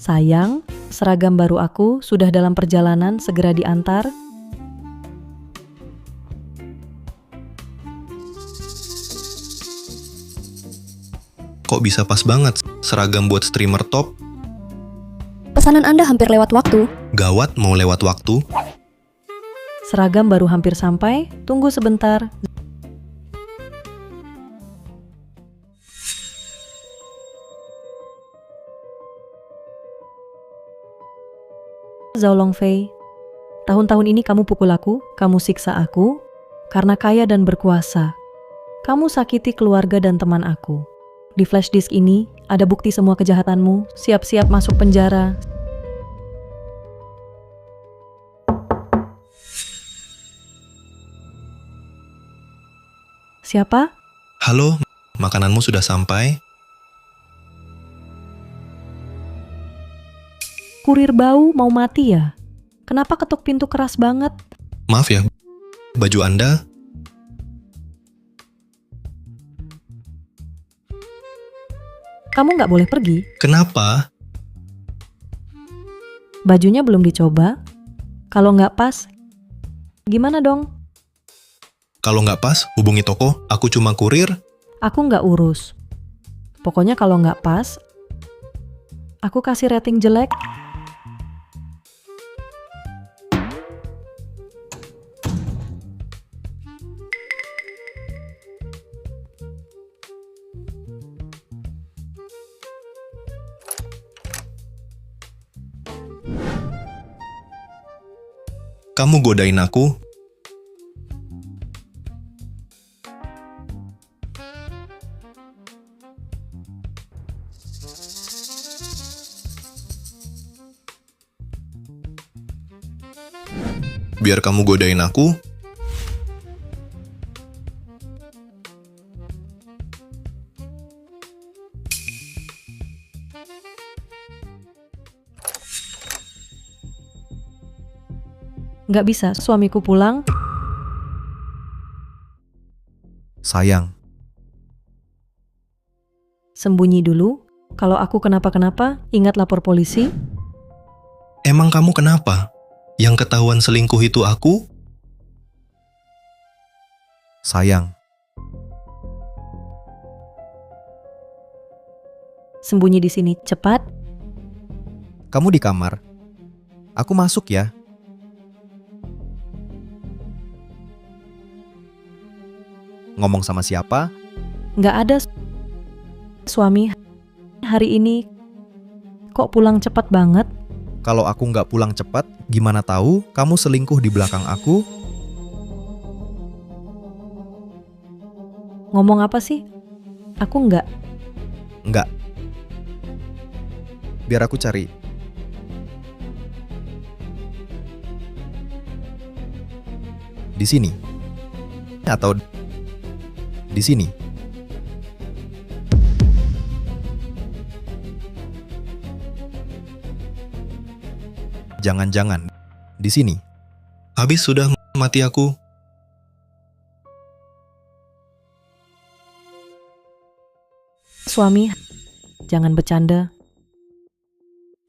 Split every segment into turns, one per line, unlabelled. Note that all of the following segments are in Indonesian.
Sayang, seragam baru aku sudah dalam perjalanan, segera diantar.
Kok bisa pas banget seragam buat streamer top?
Pesanan Anda hampir lewat waktu.
Gawat, mau lewat waktu.
Seragam baru hampir sampai, tunggu sebentar. Zhao Longfei, tahun-tahun ini kamu pukul aku, kamu siksa aku, karena kaya dan berkuasa. Kamu sakiti keluarga dan teman aku. Di flash disk ini, ada bukti semua kejahatanmu, siap-siap masuk penjara. Siapa?
Halo, makananmu sudah sampai?
Kurir bau mau mati ya? Kenapa ketuk pintu keras banget?
Maaf ya, baju Anda?
Kamu nggak boleh pergi.
Kenapa?
Bajunya belum dicoba. Kalau nggak pas, gimana dong?
Kalau nggak pas, hubungi toko. Aku cuma kurir.
Aku nggak urus. Pokoknya kalau nggak pas, aku kasih rating jelek.
Kamu godain aku. Biar kamu godain aku.
Nggak bisa, suamiku pulang.
Sayang,
Sembunyi dulu. Kalau aku kenapa-kenapa, ingat lapor polisi.
emang kamu kenapa? Yang ketahuan selingkuh itu aku? Sayang,
Sembunyi di sini, cepat.
Kamu di kamar. Aku masuk ya. Ngomong sama siapa?
Nggak ada suami hari ini. Kok pulang cepat banget?
Kalau aku nggak pulang cepat, gimana tahu kamu selingkuh di belakang aku?
Ngomong apa sih? Aku nggak.
Nggak. Biar aku cari. Di sini. Atau di sini. Jangan-jangan di sini.
habis sudah mati aku.
Suami, jangan bercanda.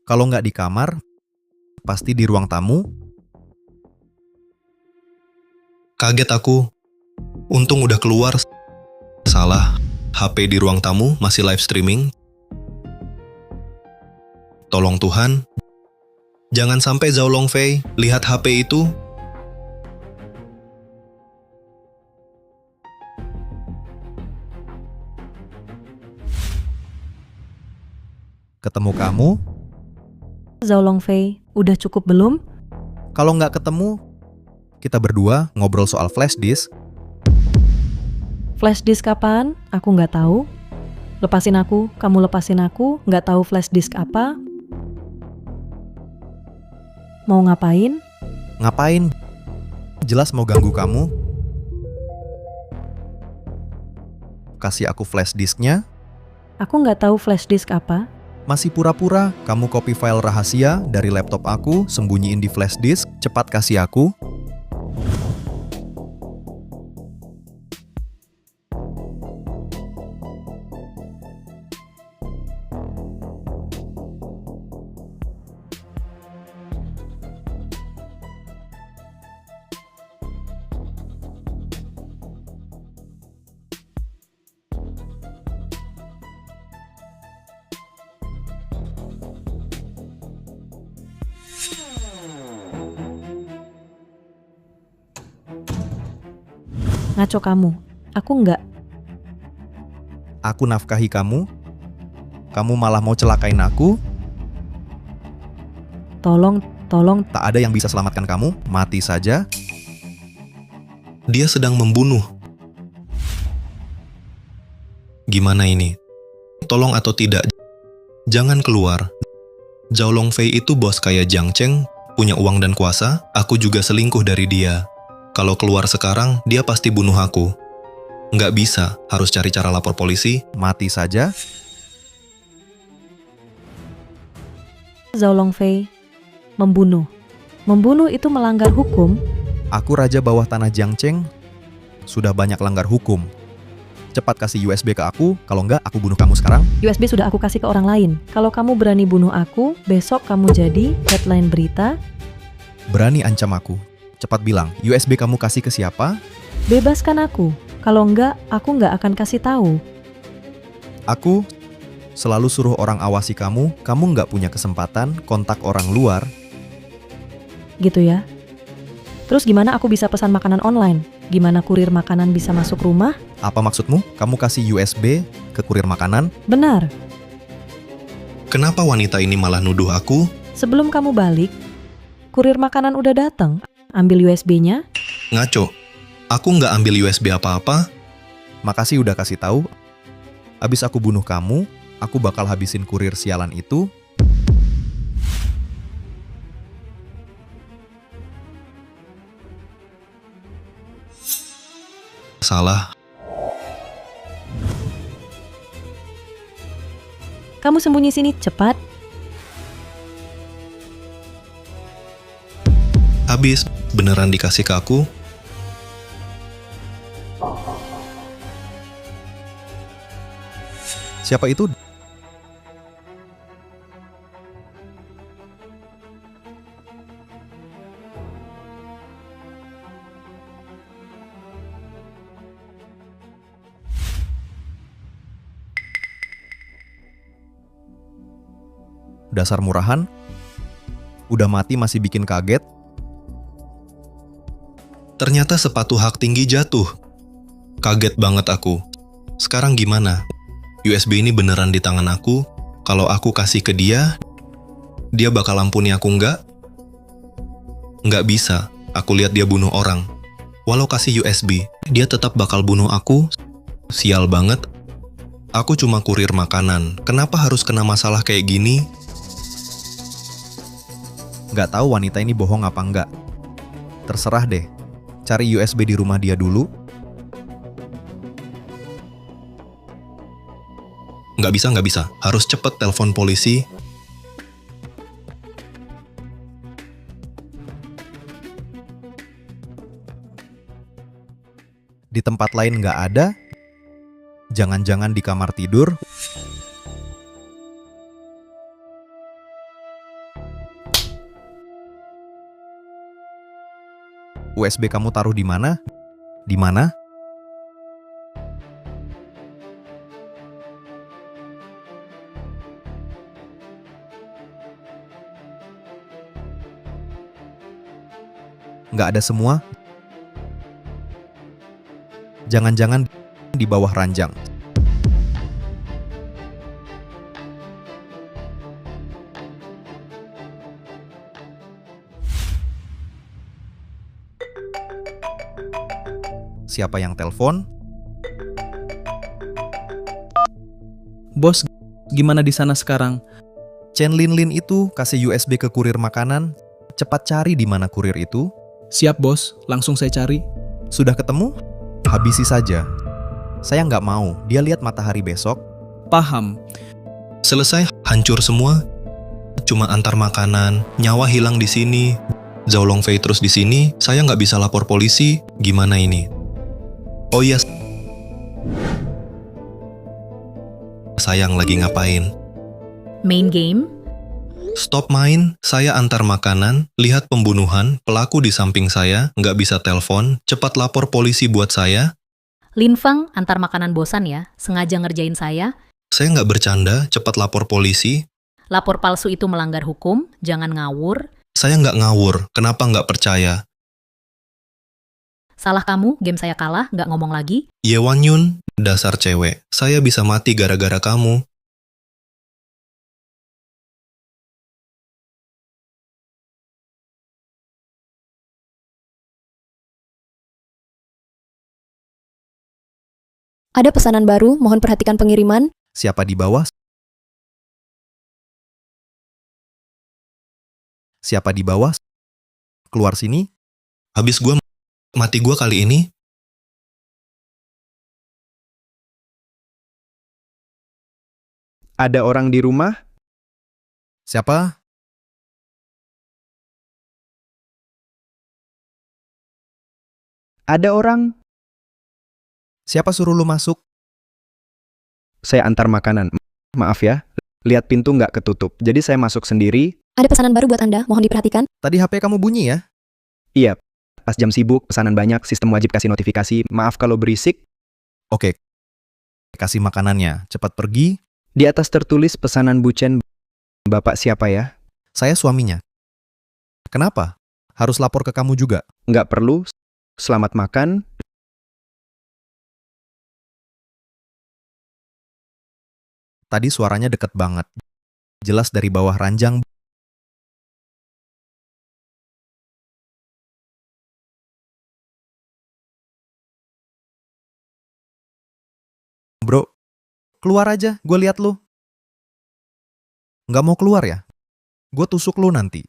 Kalau nggak di kamar, pasti di ruang tamu.
Kaget aku. Untung udah keluar. Salah, HP di ruang tamu masih live streaming. Tolong Tuhan, jangan sampai Zhao Longfei lihat HP itu.
Ketemu kamu.
Zhao Longfei, udah cukup belum?
Kalau nggak ketemu, kita berdua ngobrol soal flash disk.
Flash disk kapan? Aku nggak tahu. Lepasin aku, kamu lepasin aku. Nggak tahu flash disk apa. Mau ngapain?
Ngapain? Jelas mau ganggu kamu. Kasih aku flash disknya.
Aku nggak tahu flash disk apa.
Masih pura-pura kamu copy file rahasia dari laptop aku, sembunyiin di flash disk, cepat kasih aku.
Ngaco kamu. Aku enggak.
Aku nafkahi kamu. Kamu malah mau celakain aku.
Tolong.
Tak ada yang bisa selamatkan kamu. Mati saja.
Dia sedang membunuh. Gimana ini? Tolong atau tidak, jangan keluar. Zhao Longfei itu bos kaya Jiang Cheng, punya uang dan kuasa, aku juga selingkuh dari dia. Kalau keluar sekarang, dia pasti bunuh aku. Nggak bisa, harus cari cara lapor polisi.
Mati saja.
Zhao Longfei. Membunuh. Membunuh itu melanggar hukum.
Aku raja bawah tanah Jiang Cheng. Sudah banyak langgar hukum. Cepat kasih USB ke aku, kalau enggak aku bunuh kamu sekarang.
USB sudah aku kasih ke orang lain. Kalau kamu berani bunuh aku, besok kamu jadi headline berita.
Berani ancam aku. Cepat bilang, USB kamu kasih ke siapa?
Bebaskan aku. Kalau enggak, aku enggak akan kasih tahu.
Aku selalu suruh orang awasi kamu enggak punya kesempatan kontak orang luar.
Gitu ya. Terus gimana aku bisa pesan makanan online? Gimana kurir makanan bisa masuk rumah?
Apa maksudmu? Kamu kasih USB ke kurir makanan?
Benar.
Kenapa wanita ini malah nuduh aku?
Sebelum kamu balik, kurir makanan udah datang. Ambil USB-nya.
Ngaco. Aku nggak ambil USB apa-apa.
Makasih udah kasih tahu. Abis aku bunuh kamu, aku bakal habisin kurir sialan itu.
Salah.
Kamu sembunyi sini, cepat.
Habis, beneran dikasih ke aku?
Siapa itu? Dasar murahan. Udah mati masih bikin kaget.
Ternyata sepatu hak tinggi jatuh. Kaget banget aku. Sekarang gimana? USB ini beneran di tangan aku. Kalau aku kasih ke dia, dia bakal ampuni aku nggak? Nggak bisa. Aku lihat dia bunuh orang. Walau kasih USB, dia tetap bakal bunuh aku. Sial banget. Aku cuma kurir makanan. Kenapa harus kena masalah kayak gini?
Nggak tahu wanita ini bohong apa enggak. Terserah deh. Cari USB di rumah dia dulu.
Nggak bisa. Harus cepet telepon polisi.
Di tempat lain nggak ada. Jangan-jangan di kamar tidur. USB kamu taruh di mana? Di mana? Nggak ada semua. Jangan-jangan di bawah ranjang. Siapa yang telepon?
Bos, gimana di sana sekarang?
Chen Linlin itu kasih USB ke kurir makanan. Cepat cari di mana kurir itu.
Siap bos, langsung saya cari.
Sudah ketemu? Habisi saja. Saya nggak mau dia lihat matahari besok.
Paham.
Selesai, hancur semua. Cuma antar makanan, nyawa hilang di sini. Zhao Longfei terus di sini, saya nggak bisa lapor polisi. Gimana ini? Oh iya, sayang lagi ngapain?
Main game?
Stop main, saya antar makanan, lihat pembunuhan, pelaku di samping saya, nggak bisa telepon, cepat lapor polisi buat saya.
Lin Feng antar makanan bosan ya, sengaja ngerjain saya.
Saya nggak bercanda, cepat lapor polisi.
Lapor palsu itu melanggar hukum, jangan ngawur.
Saya nggak ngawur, kenapa nggak percaya?
Salah kamu, game saya kalah, nggak ngomong lagi.
Yewan Yun, dasar cewek. Saya bisa mati gara-gara kamu.
Ada pesanan baru, mohon perhatikan pengiriman.
Siapa di bawah? Siapa di bawah? Keluar sini.
Habis gua mati gua kali ini.
Ada orang di rumah?
Siapa?
Ada orang?
Siapa suruh lu masuk?
Saya antar makanan. Maaf ya, lihat pintu nggak ketutup. Jadi saya masuk sendiri.
Ada pesanan baru buat Anda, mohon diperhatikan.
Tadi HP kamu bunyi ya?
Iya, pas jam sibuk, pesanan banyak, sistem wajib kasih notifikasi. Maaf kalau berisik.
Oke. Kasih makanannya. Cepat pergi.
Di atas tertulis pesanan bucen. Bapak siapa ya?
Saya suaminya. Kenapa? Harus lapor ke kamu juga.
Nggak perlu. Selamat makan.
Tadi suaranya deket banget. Jelas dari bawah ranjang. Bro, keluar aja. Gue lihat lu. Nggak mau keluar ya? Gue tusuk lu nanti.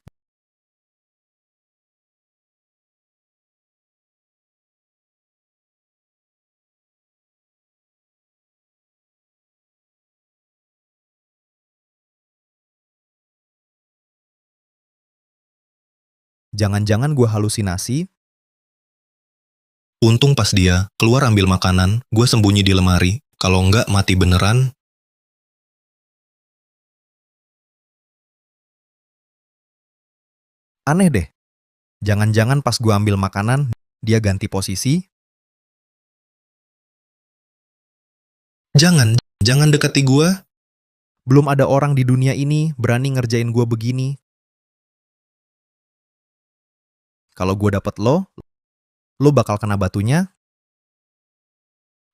Jangan-jangan gue halusinasi.
Untung pas dia keluar ambil makanan, gue sembunyi di lemari. Kalau nggak mati beneran.
Aneh deh. Jangan-jangan pas gue ambil makanan, dia ganti posisi.
Jangan dekati gue.
Belum ada orang di dunia ini berani ngerjain gue begini. Kalau gue dapet lo bakal kena batunya.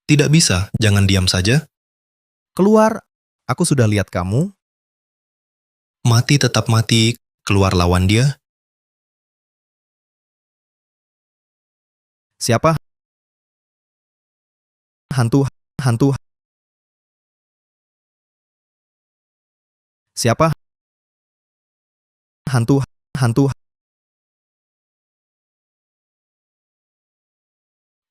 Tidak bisa, jangan diam saja.
Keluar, aku sudah lihat kamu.
Mati tetap mati, keluar lawan dia.
Siapa? Hantu. Siapa? Hantu.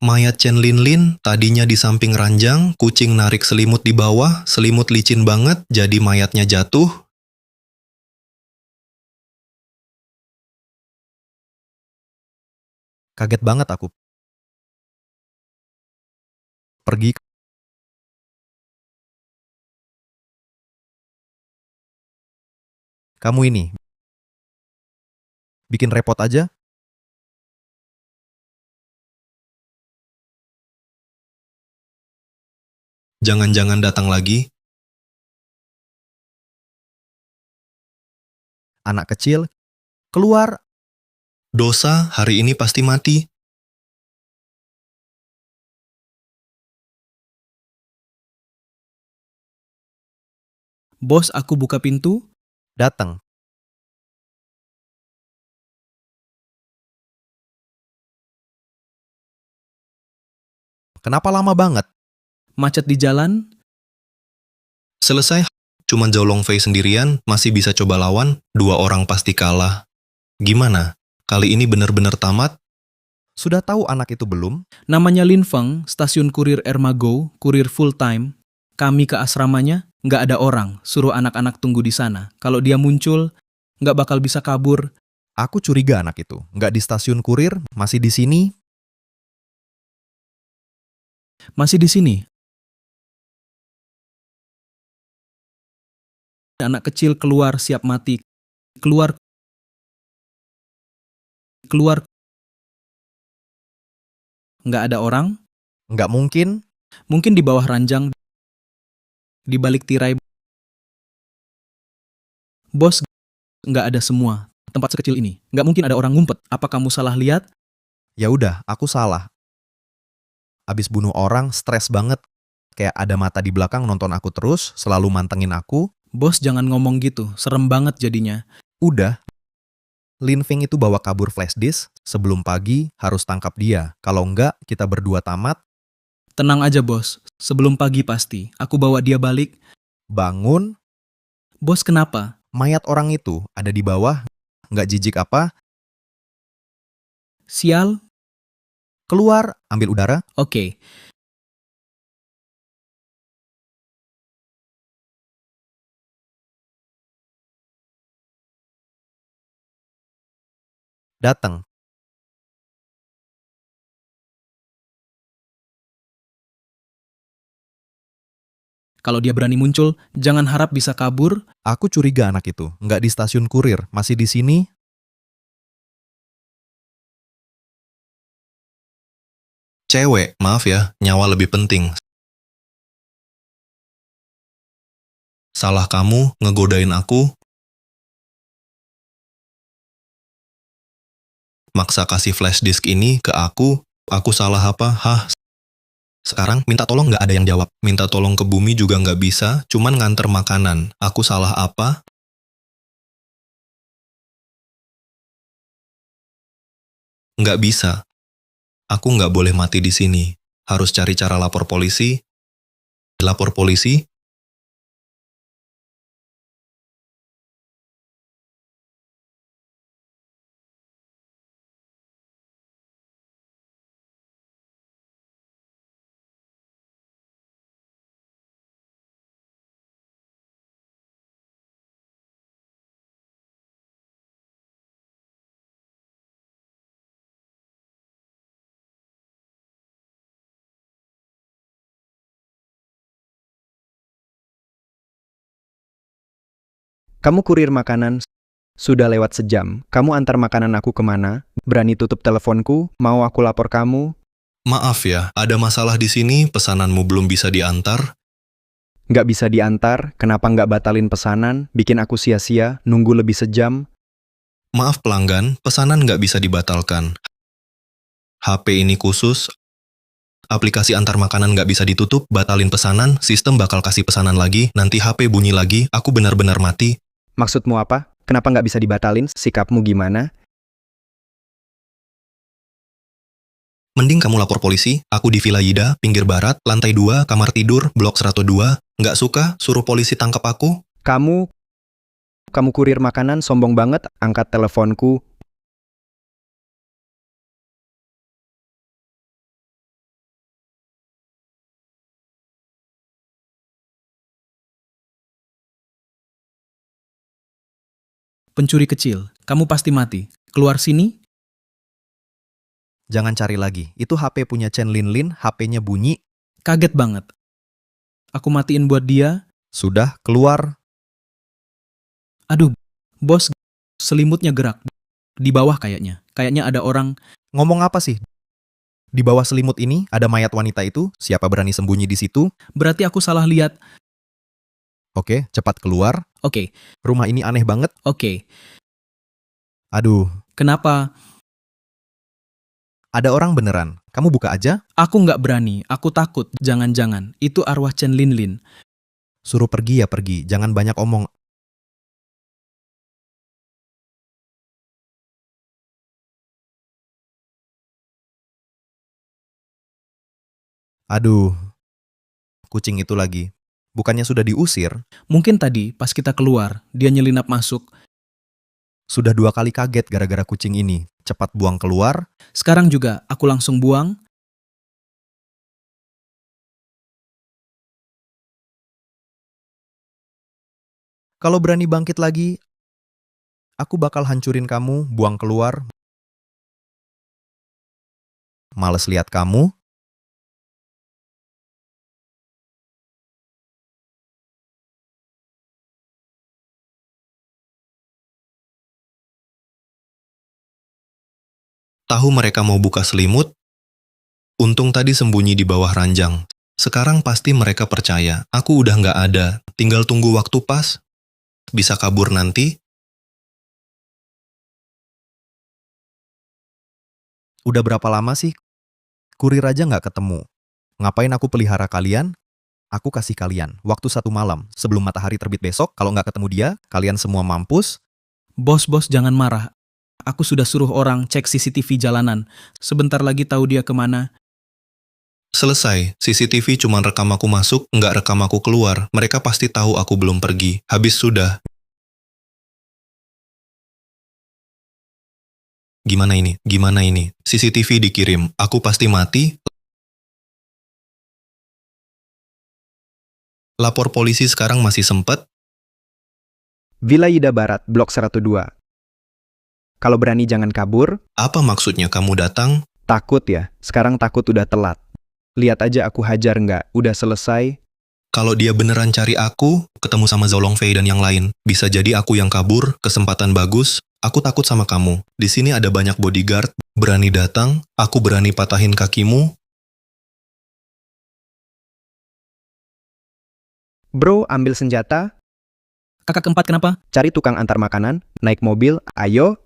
Mayat Chen Lin Lin tadinya di samping ranjang, kucing narik selimut di bawah, selimut licin banget, jadi mayatnya jatuh.
Kaget banget aku. Pergi. Kamu ini. Bikin repot aja.
Jangan-jangan datang lagi.
Anak kecil. Keluar.
Dosa hari ini pasti mati.
Bos, aku buka pintu.
Datang. Kenapa lama banget?
Macet di jalan.
Selesai, cuman Zhao Longfei sendirian, masih bisa coba lawan, 2 orang pasti kalah. Gimana? Kali ini bener-bener tamat?
Sudah tahu anak itu belum?
Namanya Lin Feng, stasiun kurir Ermago, kurir full time. Kami ke asramanya, nggak ada orang, suruh anak-anak tunggu di sana. Kalau dia muncul, nggak bakal bisa kabur.
Aku curiga anak itu. Nggak di stasiun kurir, masih di sini.
Masih di sini. Anak kecil keluar siap mati. Keluar. Nggak ada orang.
Nggak mungkin.
Mungkin di bawah ranjang. Di balik tirai. Bos, nggak ada semua. Tempat sekecil ini. Nggak mungkin ada orang ngumpet. Apa kamu salah lihat?
Ya udah, aku salah. Abis bunuh orang, stres banget. Kayak ada mata di belakang nonton aku terus, selalu mantengin aku.
Bos, jangan ngomong gitu. Serem banget jadinya.
Udah. Lin Feng itu bawa kabur flash disk, sebelum pagi harus tangkap dia. Kalau enggak, kita berdua tamat.
Tenang aja, bos. Sebelum pagi pasti. Aku bawa dia balik.
Bangun,
Bos, kenapa?
mayat orang itu ada di bawah. Nggak jijik apa?
Sial?
Keluar, ambil udara.
Oke.
Datang.
Kalau dia berani muncul, jangan harap bisa kabur.
Aku curiga anak itu. Nggak di stasiun kurir, masih di sini.
Cewek, maaf ya, nyawa lebih penting. Salah kamu ngegodain aku, maksa kasih flash disk ini ke aku salah apa? Hah? Sekarang minta tolong nggak ada yang jawab. Minta tolong ke bumi juga nggak bisa, cuman nganter makanan. Aku salah apa? Nggak bisa. Aku nggak boleh mati di sini. Harus cari cara lapor polisi. Lapor polisi?
Kamu kurir makanan, sudah lewat sejam. Kamu antar makanan aku kemana? Berani tutup teleponku? Mau aku lapor kamu?
Maaf ya, ada masalah di sini, pesananmu belum bisa diantar.
Nggak bisa diantar, kenapa nggak batalin pesanan? Bikin aku sia-sia, nunggu lebih sejam.
Maaf pelanggan, pesanan nggak bisa dibatalkan. HP ini khusus, aplikasi antar makanan nggak bisa ditutup, batalin pesanan, sistem bakal kasih pesanan lagi, nanti HP bunyi lagi, aku benar-benar mati.
Maksudmu apa? Kenapa nggak bisa dibatalin? Sikapmu gimana?
Mending kamu lapor polisi, aku di Villa Yida, pinggir barat, lantai 2, kamar tidur, blok 102. Nggak suka, suruh polisi tangkap aku?
Kamu kurir makanan, sombong banget, angkat teleponku.
Pencuri kecil, kamu pasti mati. Keluar sini.
Jangan cari lagi. Itu HP punya Chen Lin, HP-nya bunyi.
Kaget banget. Aku matiin buat dia.
Sudah, keluar.
Aduh, bos, selimutnya gerak. Di bawah kayaknya. Kayaknya ada orang.
Ngomong apa sih? Di bawah selimut ini ada mayat wanita itu. Siapa berani sembunyi di situ?
Berarti aku salah lihat.
Oke, cepat keluar.
Oke,
Rumah ini aneh banget.
oke.
Aduh,
Kenapa?
ada orang beneran. Kamu buka aja.
Aku nggak berani. Aku takut. Jangan-jangan. Itu arwah Chen Lin.
Suruh pergi ya pergi. Jangan banyak omong. Aduh, kucing itu lagi. Bukannya sudah diusir,
Mungkin tadi pas kita keluar, dia nyelinap masuk.
sudah 2 kali kaget gara-gara kucing ini. Cepat buang keluar.
Sekarang juga aku langsung buang.
Kalau berani bangkit lagi, aku bakal hancurin kamu, buang keluar. Males lihat kamu.
Tahu mereka mau buka selimut? Untung tadi sembunyi di bawah ranjang. Sekarang pasti mereka percaya, aku udah nggak ada, tinggal tunggu waktu pas. bisa kabur nanti.
Udah berapa lama sih? Kurir aja nggak ketemu. Ngapain aku pelihara kalian? Aku kasih kalian waktu 1 malam sebelum matahari terbit besok. Kalau nggak ketemu dia, kalian semua mampus.
Bos, jangan marah. Aku sudah suruh orang cek CCTV jalanan. Sebentar lagi tahu dia kemana.
Selesai, CCTV cuma rekam aku masuk, nggak rekam aku keluar. Mereka pasti tahu aku belum pergi. Habis sudah. Gimana ini? Gimana ini? CCTV dikirim, aku pasti mati. Lapor polisi sekarang masih sempet.
Villa Ida Barat, Blok 102. Kalau berani jangan kabur.
Apa maksudnya kamu datang?
Takut ya? Sekarang takut udah telat. Lihat aja aku hajar nggak? Udah selesai.
Kalau dia beneran cari aku, ketemu sama Zhao Longfei dan yang lain, bisa jadi aku yang kabur, kesempatan bagus. Aku takut sama kamu. Di sini ada banyak bodyguard, berani datang, aku berani patahin kakimu.
Bro, ambil senjata,
Kakak keempat kenapa?
cari tukang antar makanan, naik mobil, ayo.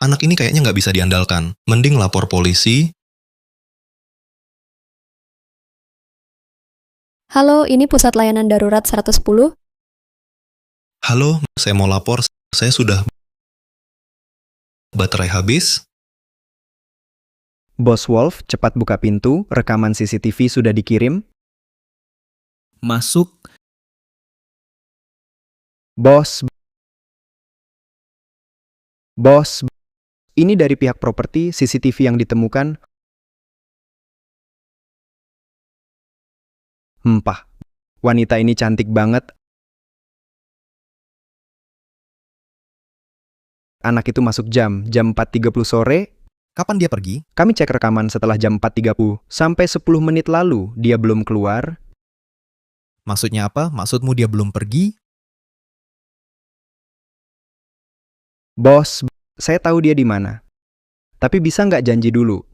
Anak ini kayaknya nggak bisa diandalkan. Mending lapor polisi.
Halo, ini pusat layanan darurat 110.
Halo, saya mau lapor. Saya sudah baterai habis.
Bos Wolf, cepat buka pintu, rekaman CCTV sudah dikirim.
Masuk.
Bos. Bos. Ini dari pihak properti CCTV yang ditemukan. Hempah. Wanita ini cantik banget. Anak itu masuk jam 4.30 sore.
Kapan dia pergi?
Kami cek rekaman setelah jam 4.30. Sampai 10 menit lalu dia belum keluar.
Maksudnya apa? Maksudmu dia belum pergi?
Bos, saya tahu dia di mana. Tapi bisa nggak janji dulu?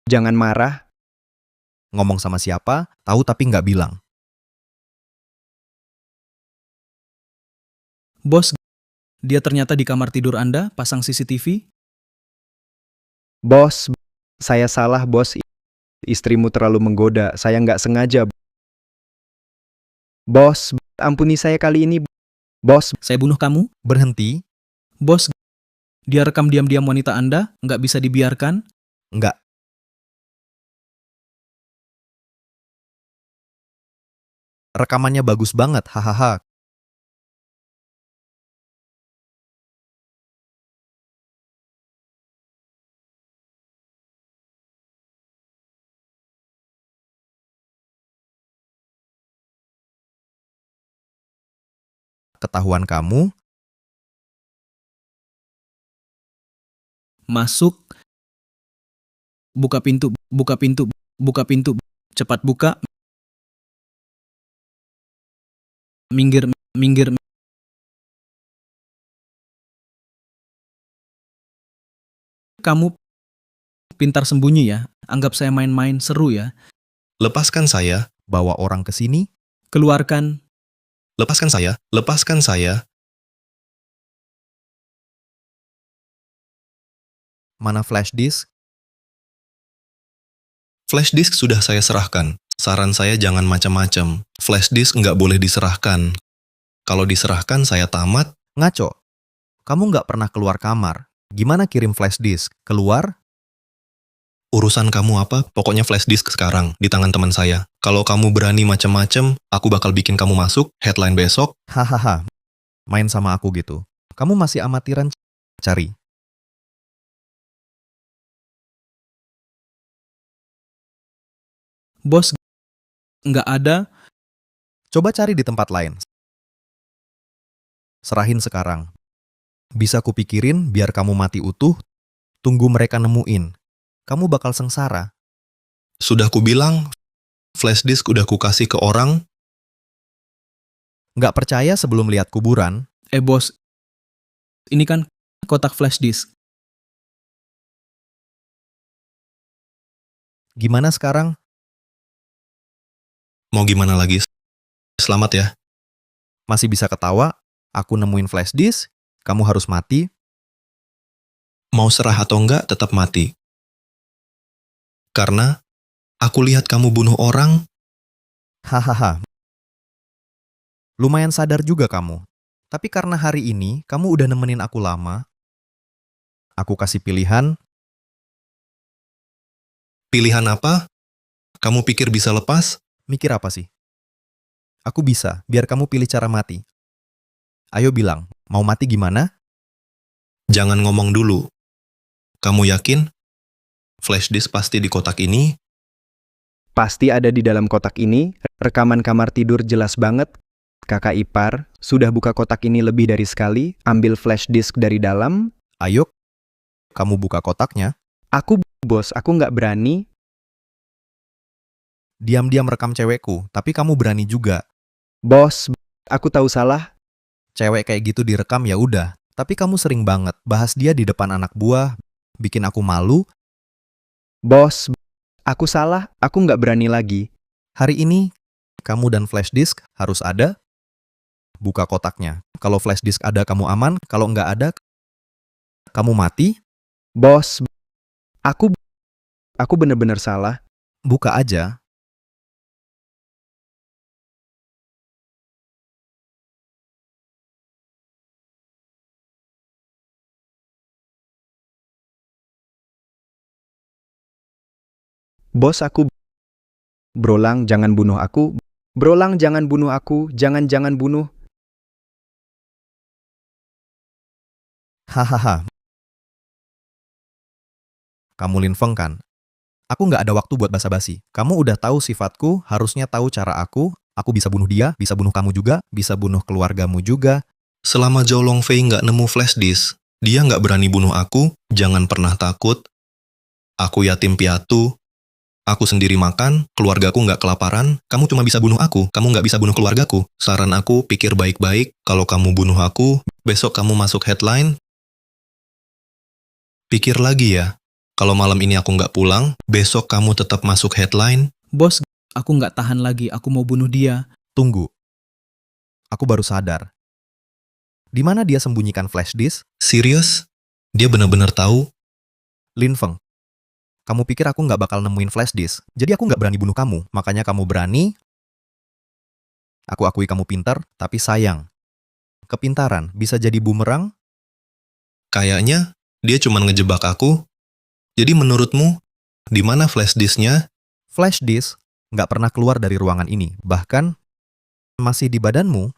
Jangan marah.
Ngomong sama siapa? Tahu tapi nggak bilang.
Bos, dia ternyata di kamar tidur Anda, pasang CCTV.
Bos, saya salah bos. Istrimu terlalu menggoda. Saya nggak sengaja. Bos, ampuni saya kali ini. Bos,
Saya bunuh kamu.
Berhenti?
Bos, dia rekam diam-diam wanita Anda, nggak bisa dibiarkan.
Nggak. Rekamannya bagus banget, hahaha. Ketahuan kamu,
Masuk. Buka pintu, buka pintu, buka pintu. Cepat buka. Minggir, minggir. Kamu pintar sembunyi ya. Anggap saya main-main, seru ya.
Lepaskan saya.
bawa orang ke sini,
Keluarkan.
Lepaskan saya. Lepaskan saya.
mana flash disk?
Flash disk sudah saya serahkan. Saran saya jangan macam-macam. Flash disk nggak boleh diserahkan. Kalau diserahkan saya tamat.
Ngaco. Kamu nggak pernah keluar kamar. Gimana kirim flash disk? Keluar?
Urusan kamu apa? Pokoknya flash disk sekarang di tangan teman saya. Kalau kamu berani macam-macam, aku bakal bikin kamu masuk headline besok.
Hahaha. Main sama aku gitu. Kamu masih amatiran. Cari.
Bos, nggak ada.
Coba cari di tempat lain. Serahin sekarang. Bisa kupikirin biar kamu mati utuh. Tunggu mereka nemuin. Kamu bakal sengsara.
Sudah kubilang, flash disk udah kukasih ke orang.
Nggak percaya sebelum lihat kuburan?
Bos, ini kan kotak flash disk.
Gimana sekarang?
Mau gimana lagi? Selamat ya.
Masih bisa ketawa? Aku nemuin flash disk, kamu harus mati.
Mau serah atau enggak, tetap mati. Karena aku lihat kamu bunuh orang,
Hahaha. Lumayan sadar juga kamu. Tapi karena hari ini kamu udah nemenin aku lama, aku kasih pilihan.
pilihan apa? Kamu pikir bisa lepas?
Mikir apa sih? Aku bisa, biar kamu pilih cara mati. Ayo bilang, mau mati gimana?
Jangan ngomong dulu. Kamu yakin? Flash disk pasti di kotak ini?
Pasti ada di dalam kotak ini, rekaman kamar tidur jelas banget. Kakak ipar, sudah buka kotak ini lebih dari sekali, ambil flash disk dari dalam.
Ayo, kamu buka kotaknya.
Aku, bos, aku nggak berani.
Diam-diam rekam cewekku, tapi kamu berani juga.
Bos, aku tahu salah.
Cewek kayak gitu direkam ya udah. Tapi kamu sering banget bahas dia di depan anak buah, bikin aku malu.
Bos, aku salah, aku nggak berani lagi.
Hari ini, kamu dan flash disk harus ada. Buka kotaknya. Kalau flash disk ada, kamu aman. Kalau nggak ada, kamu mati.
Bos, aku bener-bener salah.
Buka aja.
Bos, aku. Berulang, jangan bunuh aku. Berulang, jangan bunuh aku. Jangan bunuh.
Hahaha. Kamu Lin Feng kan? Aku nggak ada waktu buat basa-basi. Kamu udah tahu sifatku, harusnya tahu cara aku. Aku bisa bunuh dia, bisa bunuh kamu juga, bisa bunuh keluargamu juga.
Selama Zhao Longfei nggak nemu flash disk, dia nggak berani bunuh aku, jangan pernah takut. Aku yatim piatu, aku sendiri makan, keluargaku nggak kelaparan, kamu cuma bisa bunuh aku, kamu nggak bisa bunuh keluargaku. Saran aku, pikir baik-baik, kalau kamu bunuh aku, besok kamu masuk headline. Pikir lagi ya, kalau malam ini aku nggak pulang, besok kamu tetap masuk headline.
Bos, aku nggak tahan lagi, aku mau bunuh dia.
Tunggu. Aku baru sadar. Di mana dia sembunyikan flash disk?
Serius? Dia benar-benar tahu?
Lin Feng, kamu pikir aku nggak bakal nemuin flash disk? Jadi aku nggak berani bunuh kamu. Makanya kamu berani. Aku akui kamu pintar, tapi sayang. Kepintaran bisa jadi bumerang.
Kayaknya dia cuma ngejebak aku. Jadi menurutmu, di mana flash disknya?
Flash disk nggak pernah keluar dari ruangan ini. Bahkan masih di badanmu.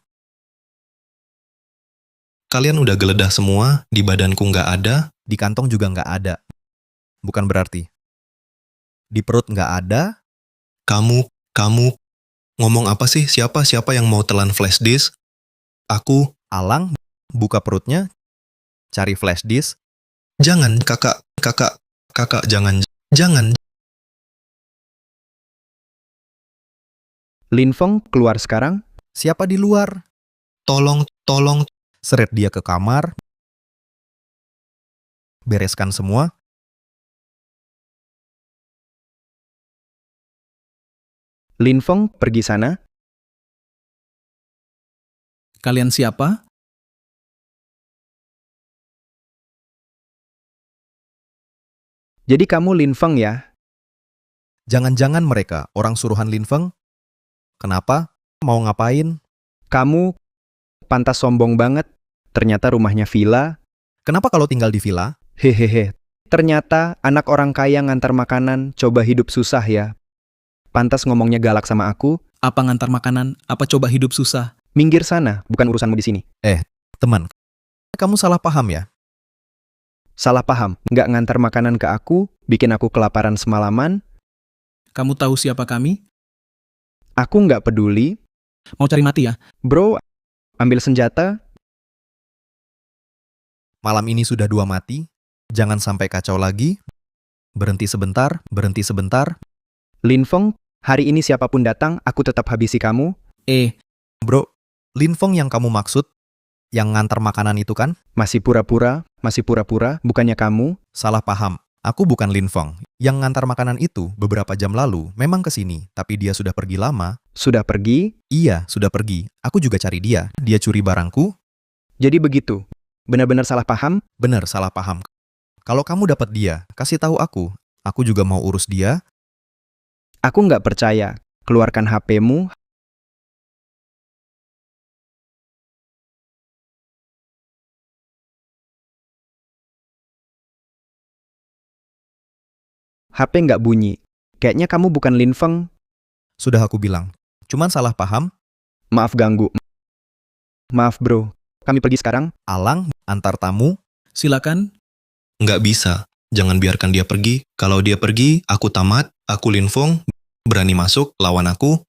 Kalian udah geledah semua, di badanku nggak ada.
Di kantong juga nggak ada. Bukan berarti. Di perut nggak ada.
Kamu, ngomong apa sih? Siapa yang mau telan flash disk? Aku,
Alang, buka perutnya. Cari flash disk.
jangan, kakak, jangan.
Lin Feng, keluar sekarang.
Siapa di luar?
Tolong,
Seret dia ke kamar. Bereskan semua.
Lin Feng, pergi sana.
Kalian siapa?
Jadi kamu Lin Feng ya?
Jangan-jangan mereka orang suruhan Lin Feng? Kenapa? Mau ngapain?
Kamu pantas sombong banget. Ternyata rumahnya villa.
Kenapa kalau tinggal di villa?
Hehehe. Ternyata anak orang kaya ngantar makanan, coba hidup susah ya. Pantas ngomongnya galak sama aku.
Apa ngantar makanan? Apa coba hidup susah?
Minggir sana, bukan urusanmu di sini.
Teman, kamu salah paham ya?
Salah paham, nggak ngantar makanan ke aku, bikin aku kelaparan semalaman.
Kamu tahu siapa kami?
Aku nggak peduli.
Mau cari mati ya?
Bro, ambil senjata.
Malam ini sudah 2 mati. Jangan sampai kacau lagi. Berhenti sebentar, berhenti sebentar.
Lin Feng, hari ini siapapun datang, aku tetap habisi kamu.
Bro, Lin Feng yang kamu maksud, yang ngantar makanan itu kan?
Masih pura-pura, bukannya kamu.
Salah paham. Aku bukan Lin Feng. Yang ngantar makanan itu beberapa jam lalu memang ke sini, tapi dia sudah pergi lama.
Sudah pergi?
Iya, sudah pergi. Aku juga cari dia. Dia curi barangku.
Jadi begitu. Benar-benar salah paham?
Bener, salah paham. Kalau kamu dapat dia, kasih tahu aku. Aku juga mau urus dia.
Aku nggak percaya. Keluarkan HP-mu. HP nggak bunyi. Kayaknya kamu bukan Lin Feng.
Sudah aku bilang. Cuman salah paham.
Maaf ganggu. Maaf bro. Kami pergi sekarang.
Alang, antar tamu.
Silakan.
Nggak bisa. Jangan biarkan dia pergi. Kalau dia pergi, aku tamat, aku Lin Feng, berani masuk, lawan aku.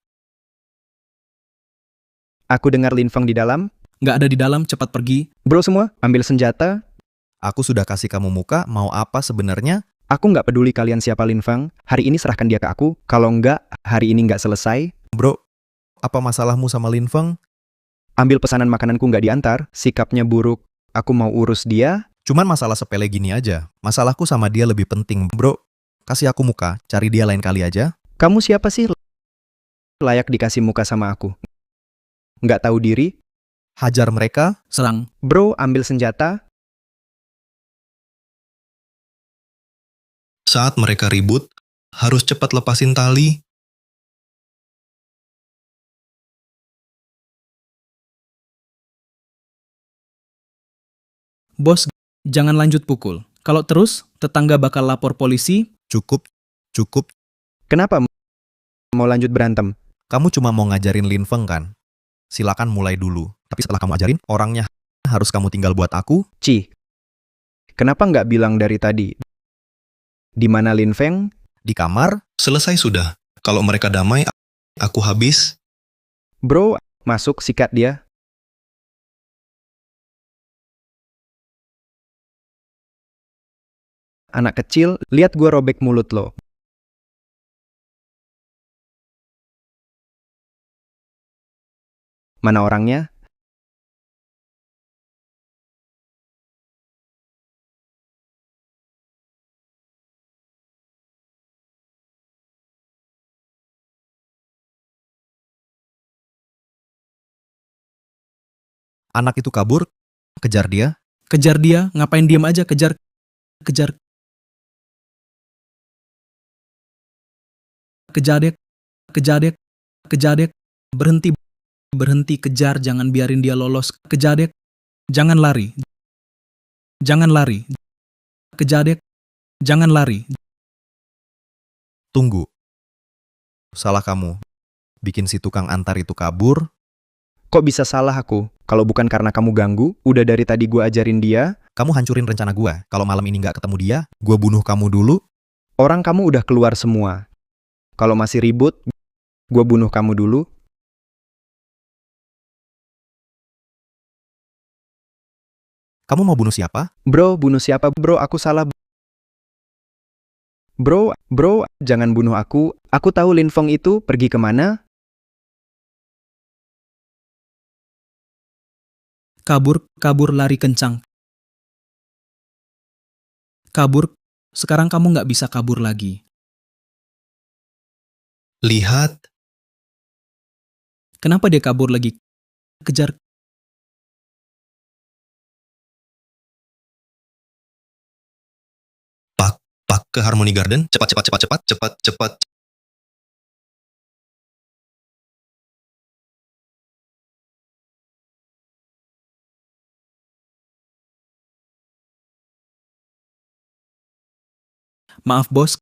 Aku dengar Lin Feng di dalam.
Nggak ada di dalam, cepat pergi.
Bro semua, ambil senjata.
Aku sudah kasih kamu muka, mau apa sebenarnya?
Aku nggak peduli kalian siapa Lin Feng. Hari ini serahkan dia ke aku. Kalau nggak, hari ini nggak selesai.
Bro, apa masalahmu sama Lin Feng?
Ambil pesanan makananku nggak diantar. Sikapnya buruk. Aku mau urus dia.
Cuman masalah sepele gini aja. Masalahku sama dia lebih penting, bro. Kasih aku muka, cari dia lain kali aja.
Kamu siapa sih? Layak dikasih muka sama aku. Nggak tahu diri?
Hajar mereka.
Serang.
Bro, ambil senjata.
Saat mereka ribut, harus cepat lepasin tali.
Bos, jangan lanjut pukul. Kalau terus, tetangga bakal lapor polisi.
Cukup, cukup.
Kenapa mau lanjut berantem?
Kamu cuma mau ngajarin Lin Feng kan? Silakan mulai dulu. Tapi setelah kamu ajarin, orangnya harus kamu tinggal buat aku.
Ci, kenapa nggak bilang dari tadi? Di mana Lin Feng?
Di kamar,
Selesai sudah. Kalau mereka damai, aku habis.
Bro, masuk sikat dia. Anak kecil, lihat gua robek mulut lo. Mana orangnya?
anak itu kabur, kejar dia.
Kejar dia, ngapain diam aja, kejar. Kejar. Kejar dia. Kejar dia. Kejar dia. Berhenti. Berhenti, kejar, jangan biarin dia lolos. Kejar dia. Jangan lari. Jangan lari. Kejar dia. Jangan lari.
Tunggu. Salah kamu. Bikin si tukang antar itu kabur.
Kok bisa salah aku? Kalau bukan karena kamu ganggu, udah dari tadi gua ajarin dia.
Kamu hancurin rencana gua. Kalau malam ini nggak ketemu dia, gua bunuh kamu dulu.
Orang kamu udah keluar semua. Kalau masih ribut, gua bunuh kamu dulu.
Kamu mau bunuh siapa?
Bro, bunuh siapa? Bro, aku salah. Bro, jangan bunuh aku. Aku tahu Lin Feng itu pergi kemana.
Kabur, kabur, lari kencang. Kabur, sekarang kamu nggak bisa kabur lagi.
Lihat,
Kenapa dia kabur lagi? Kejar.
pak ke Harmony Garden. Cepat, cepat, cepat, cepat, cepat, cepat.
Maaf bos,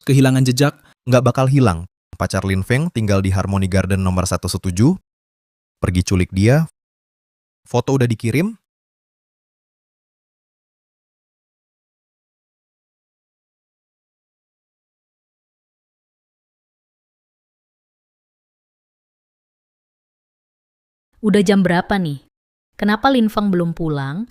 kehilangan jejak.
Nggak bakal hilang. Pacar Lin Feng tinggal di Harmony Garden nomor 117. Pergi culik dia. Foto udah dikirim.
Udah jam berapa nih? Kenapa Lin Feng belum pulang?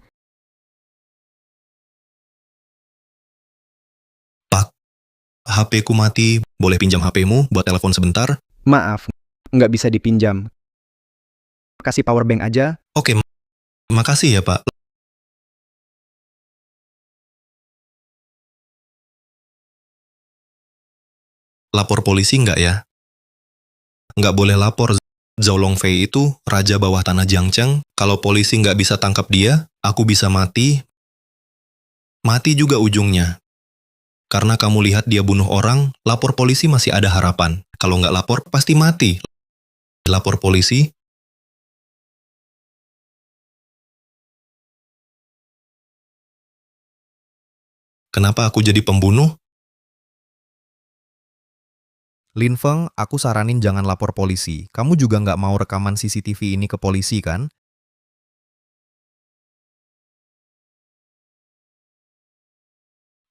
HP ku mati. Boleh pinjam HP-mu buat telepon sebentar?
Maaf, nggak bisa dipinjam. Kasih power bank aja.
Oke, makasih ya, Pak. Lapor polisi nggak ya? nggak boleh lapor. Zhao Longfei itu raja bawah tanah Jiangcheng. Kalau polisi nggak bisa tangkap dia, aku bisa mati. Mati juga ujungnya. Karena kamu lihat dia bunuh orang, lapor polisi masih ada harapan. Kalau nggak lapor, pasti mati. Lapor polisi, kenapa aku jadi pembunuh?
Lin Feng, aku saranin jangan lapor polisi. Kamu juga nggak mau rekaman CCTV ini ke polisi, kan?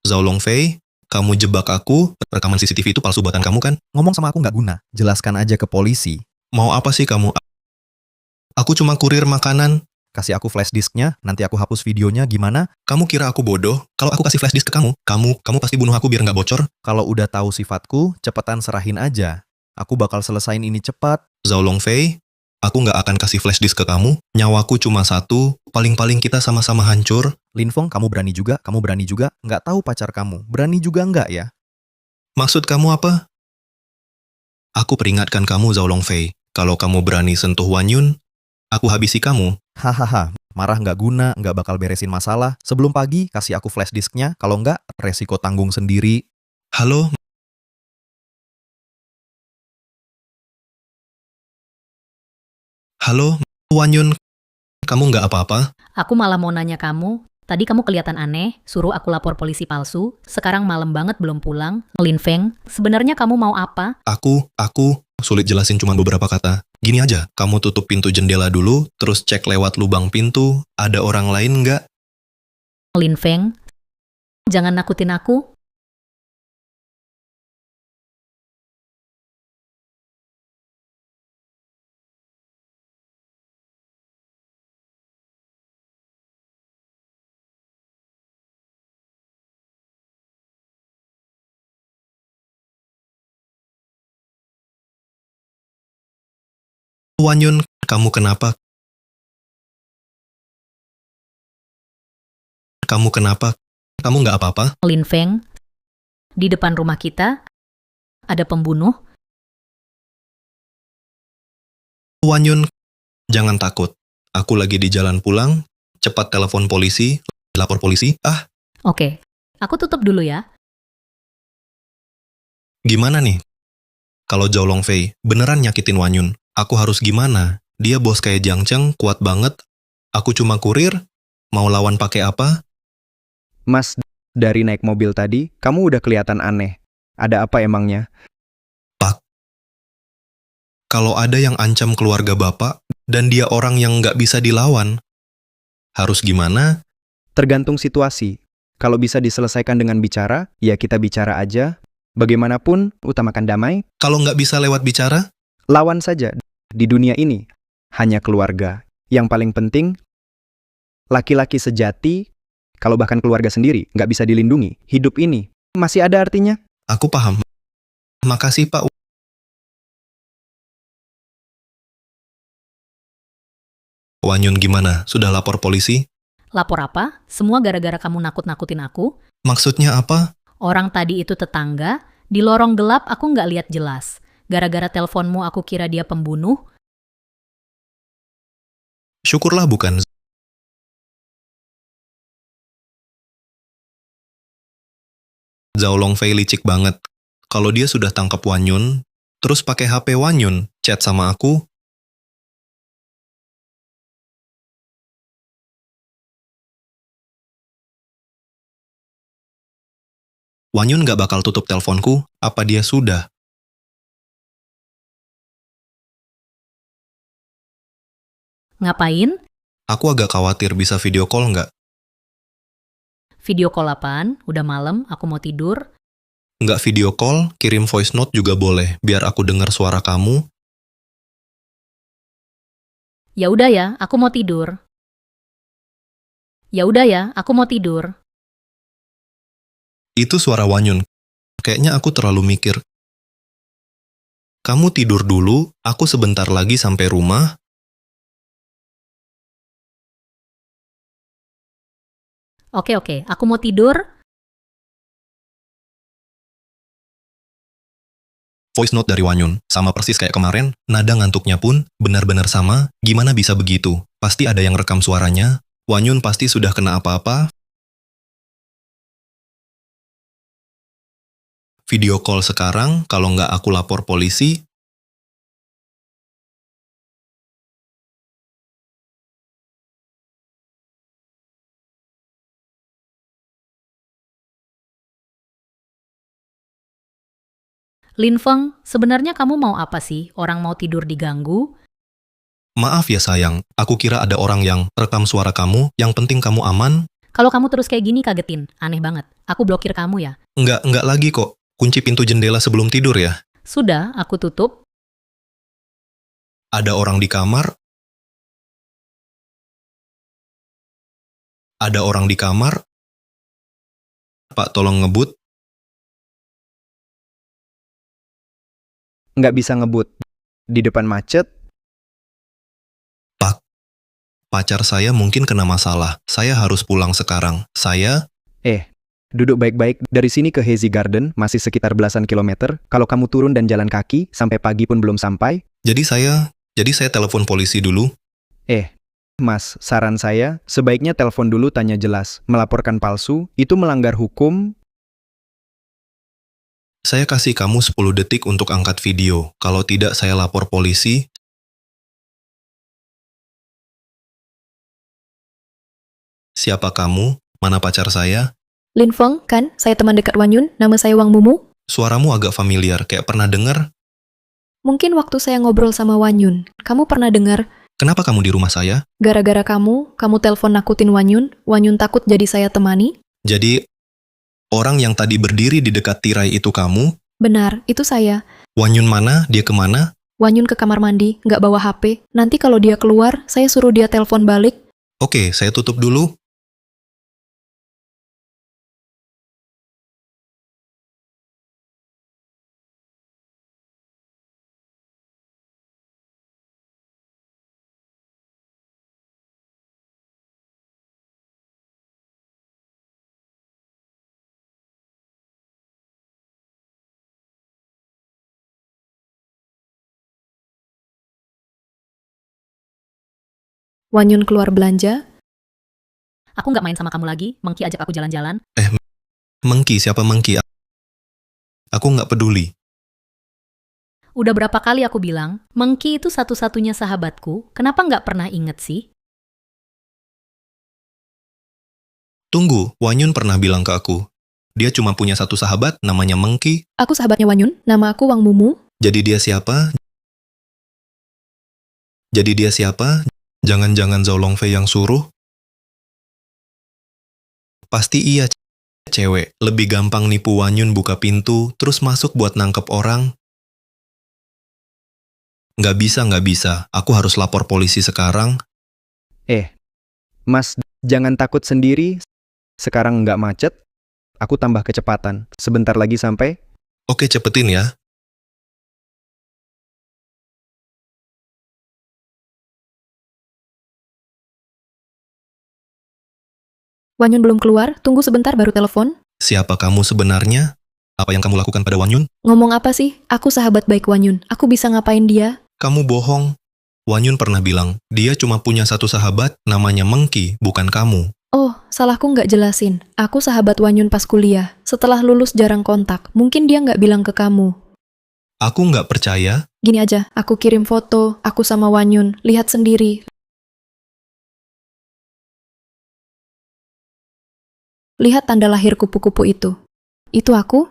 Zhao Longfei, kamu jebak aku, rekaman CCTV itu palsu buatan kamu kan?
Ngomong sama aku nggak guna. Jelaskan aja ke polisi.
Mau apa sih kamu? Aku cuma kurir makanan.
Kasih aku flash disknya, nanti aku hapus videonya, gimana?
Kamu kira aku bodoh? Kalau aku kasih flash disk ke kamu pasti bunuh aku biar nggak bocor.
Kalau udah tahu sifatku, cepetan serahin aja. Aku bakal selesain ini cepat.
Zhao Longfei, aku nggak akan kasih flash disk ke kamu. Nyawaku cuma satu, paling-paling kita sama-sama hancur.
Lin Feng, kamu berani juga? Nggak tahu pacar kamu. Berani juga nggak ya?
Maksud kamu apa? Aku peringatkan kamu, Zhao Longfei. Kalau kamu berani sentuh Wan Yun, aku habisi kamu.
Hahaha, marah nggak guna, nggak bakal beresin masalah. Sebelum pagi, kasih aku flash disknya. Kalau nggak, resiko tanggung sendiri.
Halo? Halo, Wan Yun, kamu nggak apa-apa?
Aku malah mau nanya kamu, tadi kamu kelihatan aneh, suruh aku lapor polisi palsu, sekarang malam banget belum pulang. Lin Feng, sebenarnya kamu mau apa?
Aku, sulit jelasin cuma beberapa kata. Gini aja, kamu tutup pintu jendela dulu, terus cek lewat lubang pintu, ada orang lain nggak?
Lin Feng, jangan nakutin aku.
Wan Yun, kamu kenapa? Kamu kenapa? Kamu nggak apa-apa?
Lin Feng, di depan rumah kita ada pembunuh.
Wan Yun, jangan takut. Aku lagi di jalan pulang, cepat telepon polisi, lapor polisi.
Oke, aku tutup dulu ya.
Gimana nih? Kalau Zhao Longfei beneran nyakitin Wan Yun, aku harus gimana? Dia bos kayak Jiang Cheng, kuat banget. Aku cuma kurir, mau lawan pakai apa?
Mas, dari naik mobil tadi, kamu udah kelihatan aneh. Ada apa emangnya?
Kalau ada yang ancam keluarga bapak, dan dia orang yang nggak bisa dilawan, harus gimana?
Tergantung situasi. Kalau bisa diselesaikan dengan bicara, ya kita bicara aja. Bagaimanapun, utamakan damai,
Kalau nggak bisa lewat bicara,
lawan saja. Di dunia ini, hanya keluarga. Yang paling penting, laki-laki sejati, kalau bahkan keluarga sendiri, nggak bisa dilindungi. Hidup ini, masih ada artinya?
aku paham. Makasih Pak. Wan Yun gimana? Sudah lapor polisi?
Lapor apa? Semua gara-gara kamu nakut-nakutin aku.
Maksudnya apa?
Orang tadi itu tetangga, di lorong gelap aku nggak lihat jelas. Gara-gara teleponmu aku kira dia pembunuh.
Syukurlah bukan. Zhao Longfei licik banget. Kalau dia sudah tangkap Wan Yun, terus pakai HP Wan Yun, chat sama aku, Wan Yun nggak bakal tutup teleponku, apa dia sudah?
Ngapain?
Aku agak khawatir bisa video call nggak?
Video call apaan? Udah malam, aku mau tidur.
Nggak video call, kirim voice note juga boleh, biar aku dengar suara kamu.
Ya udah ya, aku mau tidur. Ya udah ya, aku mau tidur.
Itu suara Wan Yun. Kayaknya aku terlalu mikir. Kamu tidur dulu, aku sebentar lagi sampai rumah.
Oke, aku mau tidur.
voice note dari Wanyun. Sama persis kayak kemarin, nada ngantuknya pun benar-benar sama. Gimana bisa begitu? Pasti ada yang rekam suaranya. Wanyun pasti sudah kena apa-apa. Video call sekarang, kalau nggak aku lapor polisi.
Lin Feng, sebenarnya kamu mau apa sih? Orang mau tidur diganggu?
Maaf ya sayang, aku kira ada orang yang rekam suara kamu, yang penting kamu aman.
Kalau kamu terus kayak gini kagetin, aneh banget. Aku blokir kamu ya.
Nggak lagi kok. Kunci pintu jendela sebelum tidur ya.
Sudah, aku tutup.
Ada orang di kamar. Ada orang di kamar. Pak, tolong ngebut.
Nggak bisa ngebut. Di depan macet,
Pacar saya mungkin kena masalah. Saya harus pulang sekarang.
duduk baik-baik. Dari sini ke Hazy Garden masih sekitar belasan kilometer. Kalau kamu turun dan jalan kaki, sampai pagi pun belum sampai.
Jadi saya telepon polisi dulu.
Mas, saran saya, sebaiknya telepon dulu tanya jelas. Melaporkan palsu, itu melanggar hukum.
Saya kasih kamu 10 detik untuk angkat video. Kalau tidak, saya lapor polisi. Siapa kamu? Mana pacar saya?
Lin Feng, kan? Saya teman dekat Wanyun, nama saya Wang Mumu.
Suaramu agak familiar, kayak pernah dengar.
Mungkin waktu saya ngobrol sama Wanyun, kamu pernah dengar,
Kenapa kamu di rumah saya?
gara-gara kamu telepon nakutin Wanyun, Wanyun takut jadi saya temani?
Jadi, orang yang tadi berdiri di dekat tirai itu kamu?
Benar, itu saya.
Wanyun mana? Dia kemana?
Wanyun ke kamar mandi, nggak bawa HP. Nanti kalau dia keluar, saya suruh dia telepon balik.
Oke, saya tutup dulu.
Wanyun keluar belanja.
Aku nggak main sama kamu lagi, Mengki ajak aku jalan-jalan.
Mengki, siapa Mengki? Aku nggak peduli.
Udah berapa kali aku bilang, Mengki itu satu-satunya sahabatku, kenapa nggak pernah inget sih?
Tunggu, Wanyun pernah bilang ke aku. Dia cuma punya satu sahabat, namanya Mengki.
Aku sahabatnya Wanyun, nama aku Wang Mumu.
Jadi dia siapa? Jangan-jangan Zhao Longfei yang suruh? Pasti iya, cewek. Lebih gampang nipu Wanyun buka pintu, terus masuk buat nangkep orang. Nggak bisa. Aku harus lapor polisi sekarang.
Mas, jangan takut sendiri. Sekarang nggak macet. Aku tambah kecepatan. Sebentar lagi sampai.
Oke, cepetin ya.
Wanyun belum keluar, tunggu sebentar baru telepon.
Siapa kamu sebenarnya? Apa yang kamu lakukan pada Wanyun?
Ngomong apa sih? Aku sahabat baik Wanyun. Aku bisa ngapain dia?
Kamu bohong. Wanyun pernah bilang, dia cuma punya satu sahabat, namanya Mengki, bukan kamu.
Oh, salahku nggak jelasin. Aku sahabat Wanyun pas kuliah. Setelah lulus jarang kontak. Mungkin dia nggak bilang ke kamu.
Aku nggak percaya.
Gini aja, aku kirim foto, aku sama Wanyun. Lihat sendiri. Lihat tanda lahir kupu-kupu itu. Itu aku?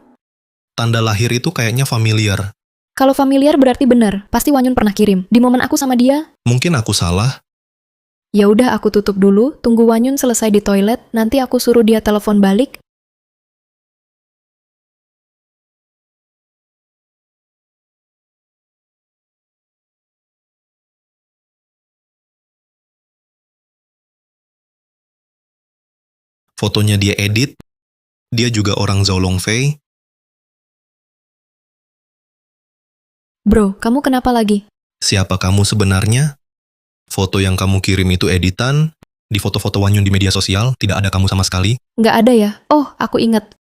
Tanda lahir itu kayaknya familiar.
Kalau familiar berarti benar. Pasti Wanyun pernah kirim. Di momen aku sama dia.
Mungkin aku salah.
Ya udah, aku tutup dulu. Tunggu Wanyun selesai di toilet. Nanti aku suruh dia telepon balik.
Fotonya dia edit. Dia juga orang Zhao Longfei.
Bro, kamu kenapa lagi?
Siapa kamu sebenarnya? Foto yang kamu kirim itu editan. Di foto-foto Wanyun di media sosial, tidak ada kamu sama sekali.
Nggak ada ya? Oh, aku ingat.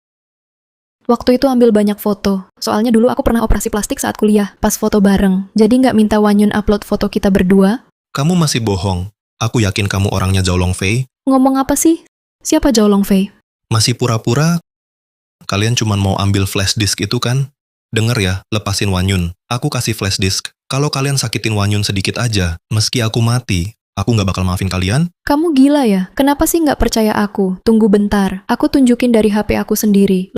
Waktu itu ambil banyak foto. Soalnya dulu aku pernah operasi plastik saat kuliah, pas foto bareng. Jadi nggak minta Wanyun upload foto kita berdua.
Kamu masih bohong. Aku yakin kamu orangnya Zhao Longfei.
Ngomong apa sih? Siapa Zhao Longfei?
Masih pura-pura. Kalian cuma mau ambil flash disk itu kan? Dengar ya, lepasin Wanyun. Aku kasih flash disk. Kalau kalian sakitin Wanyun sedikit aja, meski aku mati, aku nggak bakal maafin kalian.
Kamu gila ya? Kenapa sih nggak percaya aku? Tunggu bentar, aku tunjukin dari HP aku sendiri.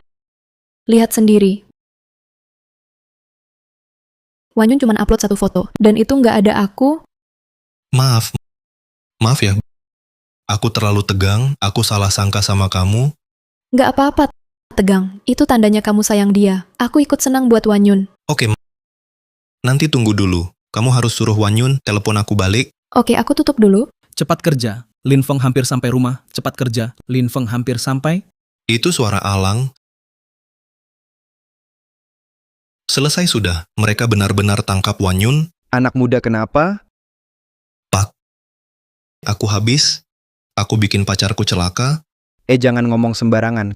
Lihat sendiri. Wanyun cuma upload satu foto, dan itu nggak ada aku.
Maaf ya. Aku terlalu tegang, aku salah sangka sama kamu.
Nggak apa-apa, tegang. Itu tandanya kamu sayang dia. Aku ikut senang buat Wanyun.
Oke, nanti tunggu dulu. Kamu harus suruh Wanyun telepon aku balik.
Oke, aku tutup dulu.
Cepat kerja. Lin Feng hampir sampai rumah. Cepat kerja. Lin Feng hampir sampai.
Itu suara Alang. Selesai sudah. Mereka benar-benar tangkap Wanyun.
Anak muda kenapa?
Aku habis. Aku bikin pacarku celaka.
Jangan ngomong sembarangan.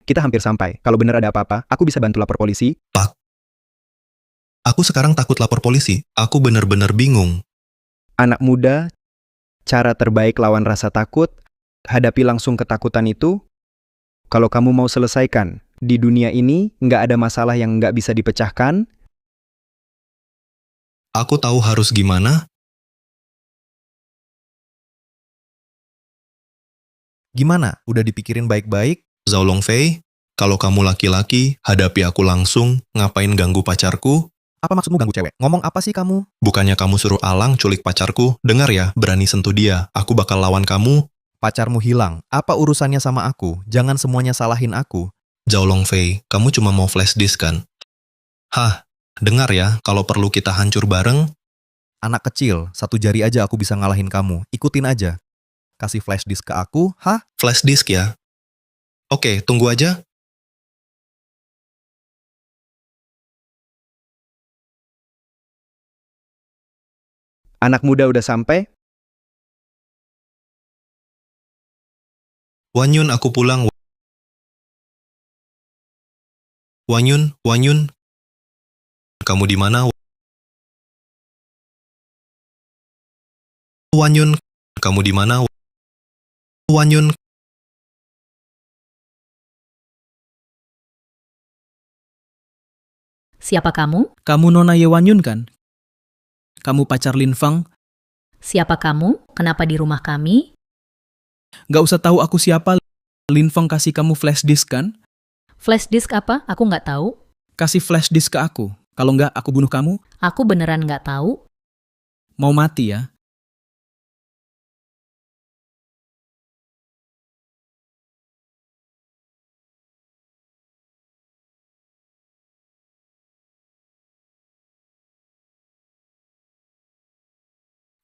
Kita hampir sampai. Kalau benar ada apa-apa, aku bisa bantu lapor polisi.
Aku sekarang takut lapor polisi. Aku benar-benar bingung.
Anak muda, cara terbaik lawan rasa takut, hadapi langsung ketakutan itu. Kalau kamu mau selesaikan, di dunia ini nggak ada masalah yang nggak bisa dipecahkan.
Aku tahu harus gimana.
Gimana? Udah dipikirin baik-baik?
Zhao Longfei, kalau kamu laki-laki, hadapi aku langsung. Ngapain ganggu pacarku?
Apa maksudmu ganggu cewek? Ngomong apa sih kamu?
Bukannya kamu suruh Alang culik pacarku? Dengar ya, berani sentuh dia. Aku bakal lawan kamu.
Pacarmu hilang. Apa urusannya sama aku? Jangan semuanya salahin aku.
Zhao Longfei, kamu cuma mau flash disk kan? Hah, dengar ya, kalau perlu kita hancur bareng.
Anak kecil, satu jari aja aku bisa ngalahin kamu. Ikutin aja. Kasih flash disk ke aku, hah?
Flash disk ya? Oke, tunggu aja.
Anak muda udah sampai?
Wanyun, aku pulang. Wanyun. Kamu di mana? Wanyun, kamu di mana? Wanyun.
Siapa kamu?
Kamu Nona Ye Wanyun kan? Kamu pacar Lin Feng?
Siapa kamu? Kenapa di rumah kami?
Nggak usah tahu aku siapa. Lin Feng kasih kamu flash disk kan?
Flash disk apa? Aku nggak tahu.
Kasih flash disk ke aku. Kalau nggak, aku bunuh kamu.
Aku beneran nggak tahu.
Mau mati ya?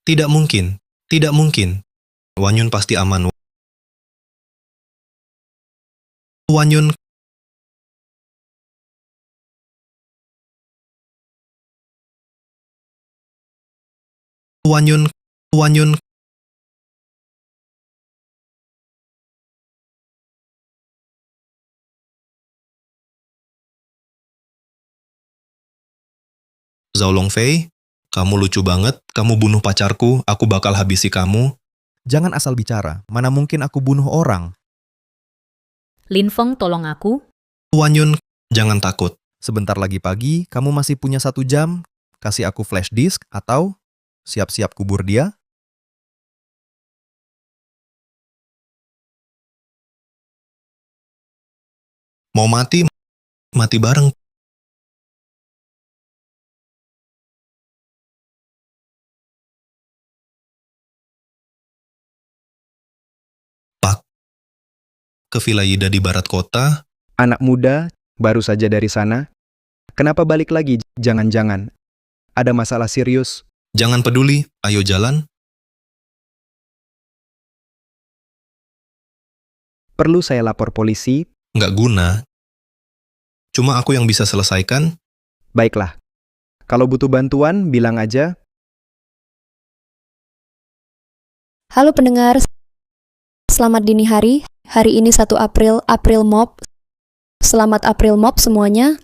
Tidak mungkin. Tidak mungkin. Wanyun pasti aman. Wanyun. Wanyun. Zhao Longfei, kamu lucu banget. Kamu bunuh pacarku, aku bakal habisi kamu.
Jangan asal bicara. Mana mungkin aku bunuh orang?
Lin Feng, tolong aku.
Wanyun, jangan takut.
Sebentar lagi pagi, kamu masih punya 1 jam. Kasih aku flash disk atau siap-siap kubur dia.
Mau mati, mati bareng. Pak, ke Villa Yida di barat kota.
Anak muda, baru saja dari sana. Kenapa balik lagi? Jangan-jangan. Ada masalah serius.
Jangan peduli, ayo jalan.
Perlu saya lapor polisi?
Nggak guna. Cuma aku yang bisa selesaikan.
Baiklah. Kalau butuh bantuan, bilang aja.
Halo pendengar, selamat dini hari. Hari ini 1 April, April Mop. Selamat April Mop semuanya.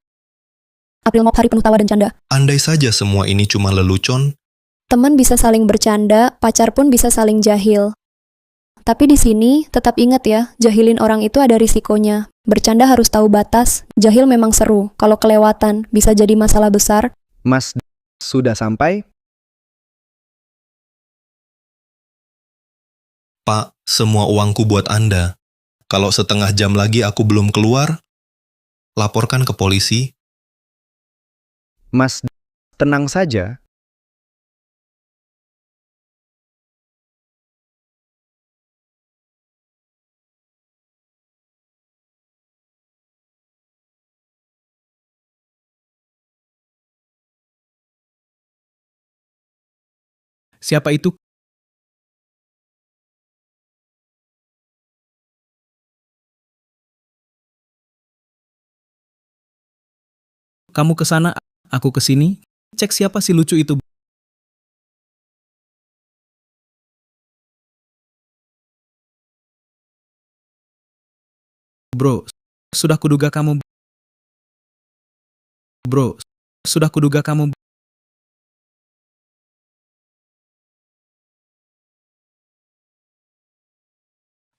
April Mop hari penuh tawa dan canda.
Andai saja semua ini cuma lelucon,
Teman bisa saling bercanda, pacar pun bisa saling jahil. Tapi di sini, tetap ingat ya, jahilin orang itu ada risikonya. Bercanda harus tahu batas, jahil memang seru. Kalau kelewatan, bisa jadi masalah besar.
Mas sudah sampai?
Pak, semua uangku buat Anda. Kalau setengah jam lagi aku belum keluar, laporkan ke polisi.
Mas, tenang saja.
Siapa itu? Kamu ke sana, aku ke sini. Cek siapa si lucu itu. Bro, sudah kuduga kamu. Bro, sudah kuduga kamu.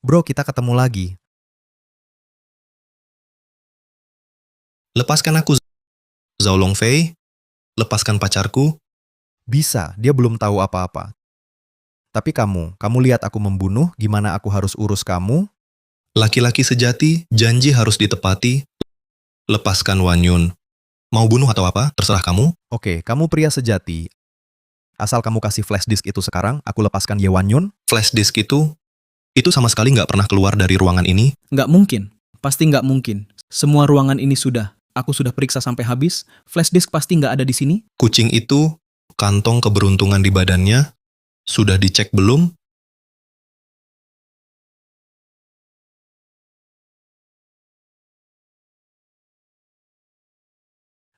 Bro, kita ketemu lagi.
Lepaskan aku, Zhao Longfei. Lepaskan pacarku.
Bisa, dia belum tahu apa-apa. Tapi kamu lihat aku membunuh, gimana aku harus urus kamu?
Laki-laki sejati, janji harus ditepati. Lepaskan Wan Yun. Mau bunuh atau apa? Terserah kamu.
Oke, kamu pria sejati. Asal kamu kasih flash disk itu sekarang, aku lepaskan Ye Wan Yun.
Flash disk itu sama sekali nggak pernah keluar dari ruangan ini.
Nggak mungkin. Pasti nggak mungkin. Semua ruangan ini sudah. Aku sudah periksa sampai habis. Flash disk pasti nggak ada di sini.
Kucing itu, kantong keberuntungan di badannya, sudah dicek belum?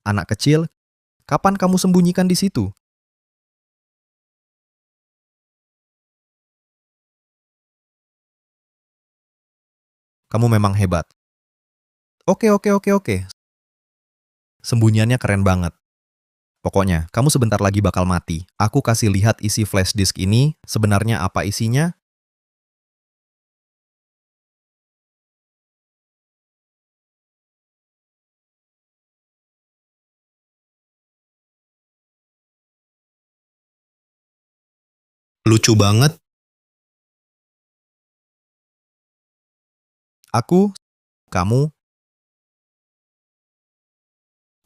Anak kecil, kapan kamu sembunyikan di situ? Kamu memang hebat. Oke. Sembunyiannya keren banget. Pokoknya, kamu sebentar lagi bakal mati. Aku kasih lihat isi flash disk ini, sebenarnya apa isinya?
Lucu banget.
Aku, kamu,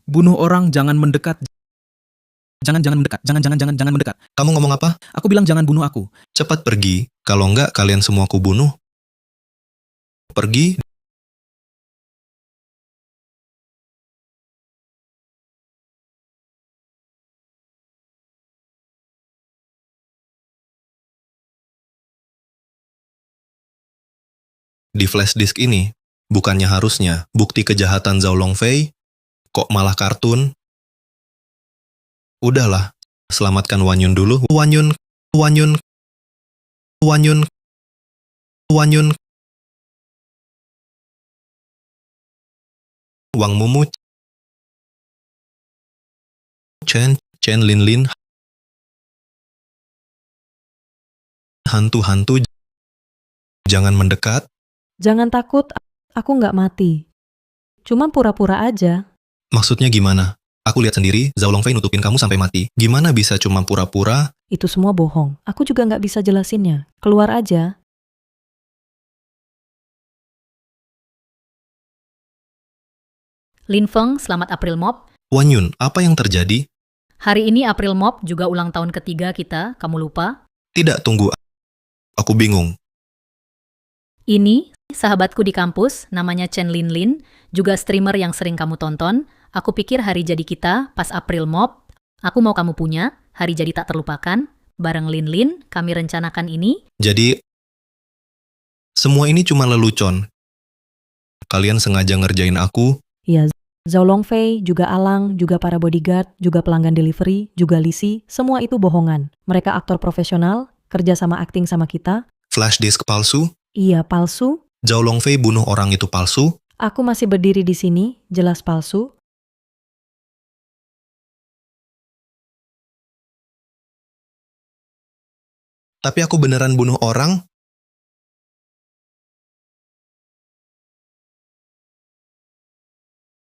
Bunuh orang, jangan mendekat. Jangan mendekat. Jangan mendekat.
Kamu ngomong apa?
Aku bilang jangan bunuh aku.
Cepat pergi, kalau nggak kalian semua aku bunuh. Pergi. Di flash disk ini, bukannya harusnya bukti kejahatan Zhao Longfei, kok malah kartun? Udahlah, selamatkan Wan Yun dulu. Wan Yun. Wang Mumu. Chen Lin. Hantu-hantu, jangan mendekat.
Jangan takut, aku nggak mati. Cuma pura-pura aja.
Maksudnya gimana? Aku lihat sendiri, Zhao Longfei nutupin kamu sampai mati. Gimana bisa cuma pura-pura?
Itu semua bohong. Aku juga nggak bisa jelasinnya. Keluar aja.
Lin Feng, selamat April Mop.
Wan Yun, apa yang terjadi?
Hari ini April Mop juga ulang tahun ketiga kita, kamu lupa?
Tidak, tunggu. Aku bingung.
Ini, sahabatku di kampus, namanya Chen Lin, juga streamer yang sering kamu tonton. Aku pikir hari jadi kita, pas April Mop, aku mau kamu punya, hari jadi tak terlupakan. Bareng Lin, kami rencanakan ini.
Jadi, semua ini cuma lelucon. Kalian sengaja ngerjain aku.
Ya, Zhao Longfei, juga Alang, juga para bodyguard, juga pelanggan delivery, juga Lisi, semua itu bohongan. Mereka aktor profesional, kerja sama akting sama kita.
Flash disk palsu.
Iya, palsu.
Zhao Longfei bunuh orang itu palsu.
Aku masih berdiri di sini, jelas palsu.
Tapi aku beneran bunuh orang